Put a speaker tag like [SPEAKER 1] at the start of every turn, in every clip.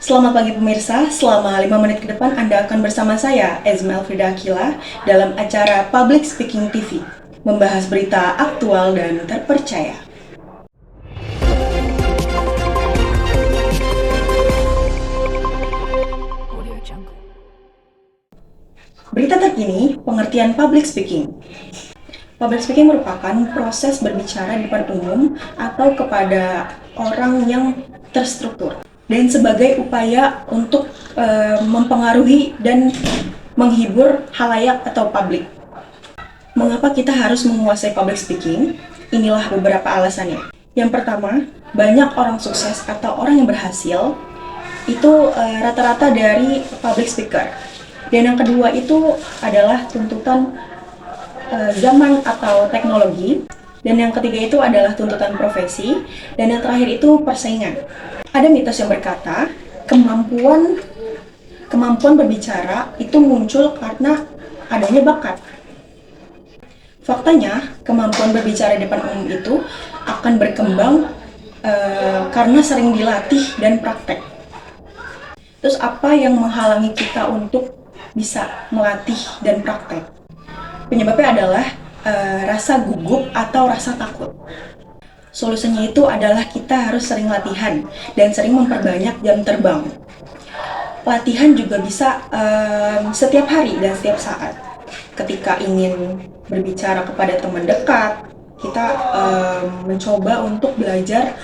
[SPEAKER 1] Selamat pagi pemirsa, selama 5 menit ke depan Anda akan bersama saya, Ezma Elfrida Akila, dalam acara Public Speaking TV, membahas berita aktual dan terpercaya. Berita terkini, pengertian public speaking. Public speaking merupakan proses berbicara di depan umum atau kepada orang yang terstruktur dan sebagai upaya untuk mempengaruhi dan menghibur halayak atau publik. Mengapa kita harus menguasai public speaking? Inilah beberapa alasannya. Yang pertama, banyak orang sukses atau orang yang berhasil itu rata-rata dari public speaker. Dan yang kedua itu adalah tuntutan zaman atau teknologi. Dan yang ketiga itu adalah tuntutan profesi. Dan yang terakhir itu persaingan. Ada mitos yang berkata kemampuan berbicara itu muncul karena adanya bakat. Faktanya, kemampuan berbicara di depan umum itu akan berkembang karena sering dilatih dan praktek. Terus apa yang menghalangi kita untuk bisa melatih dan praktek? Penyebabnya adalah rasa gugup atau rasa takut. Solusinya itu adalah kita harus sering latihan dan sering memperbanyak jam terbang. Latihan juga bisa setiap hari dan setiap saat. Ketika ingin berbicara kepada teman dekat, kita mencoba untuk belajar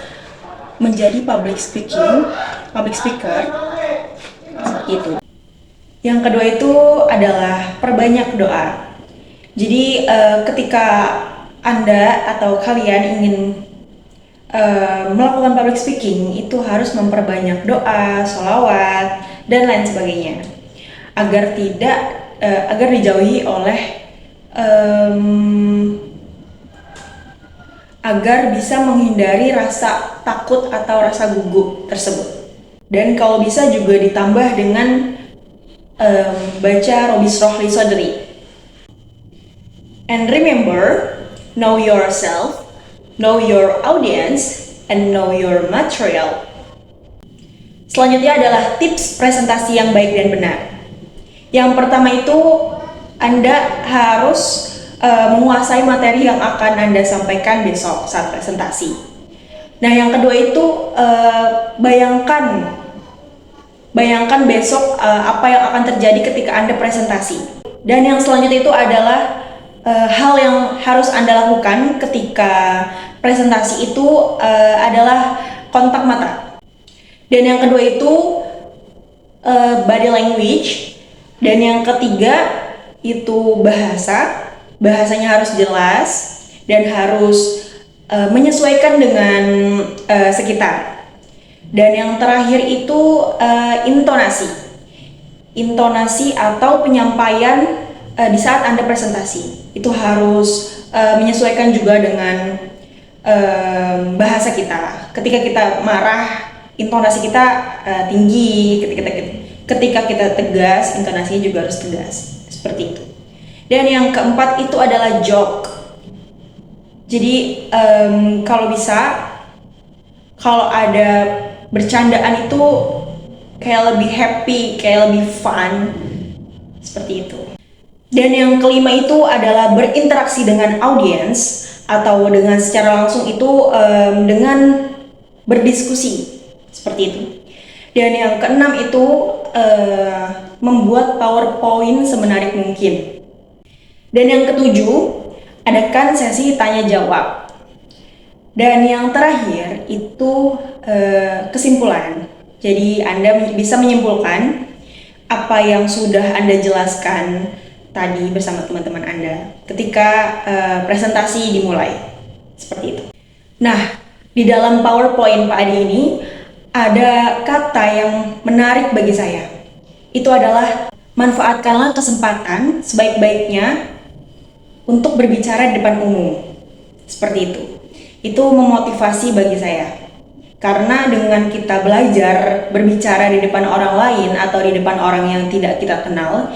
[SPEAKER 1] menjadi public speaker, seperti itu. Yang kedua itu adalah perbanyak doa. Jadi ketika Anda atau kalian ingin melakukan public speaking, itu harus memperbanyak doa, sholawat, dan lain sebagainya agar dijauhi oleh agar bisa menghindari rasa takut atau rasa gugup tersebut. Dan kalau bisa juga ditambah dengan baca Rabbi Shrah li Sadri. And remember, know yourself, know your audience, and know your material. Selanjutnya adalah tips presentasi yang baik dan benar. Yang pertama itu, Anda harus menguasai materi yang akan Anda sampaikan besok saat presentasi. Nah, yang kedua itu bayangkan besok apa yang akan terjadi ketika Anda presentasi. Dan yang selanjutnya itu adalah hal yang harus Anda lakukan ketika presentasi itu adalah kontak mata. Dan yang kedua itu body language. Dan yang ketiga itu bahasanya harus jelas dan harus menyesuaikan dengan sekitar. Dan yang terakhir itu intonasi atau penyampaian di saat Anda presentasi. Itu harus menyesuaikan juga dengan bahasa kita. Ketika kita marah, intonasi kita tinggi. Ketika kita tegas, intonasinya juga harus tegas. Seperti itu. Dan yang keempat itu adalah joke. Jadi kalau ada bercandaan itu kayak lebih happy, kayak lebih fun. Seperti itu. Dan yang kelima itu adalah berinteraksi dengan audiens atau dengan secara langsung itu dengan berdiskusi seperti itu. Dan yang keenam itu membuat PowerPoint semenarik mungkin. Dan yang ketujuh, adakan sesi tanya jawab. Dan yang terakhir itu kesimpulan. Jadi Anda bisa menyimpulkan apa yang sudah Anda jelaskan tadi bersama teman-teman Anda ketika presentasi dimulai. Seperti itu. Nah, di dalam PowerPoint Pak Adi ini ada kata yang menarik bagi saya. Itu adalah manfaatkanlah kesempatan sebaik-baiknya untuk berbicara di depan umum. Seperti itu. Itu memotivasi bagi saya. Karena dengan kita belajar berbicara di depan orang lain atau di depan orang yang tidak kita kenal,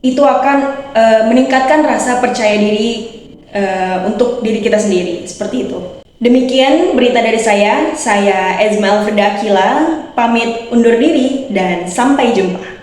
[SPEAKER 1] itu akan meningkatkan rasa percaya diri untuk diri kita sendiri. Seperti itu. Demikian berita dari saya Ezma Elfrida Akila, pamit undur diri dan sampai jumpa.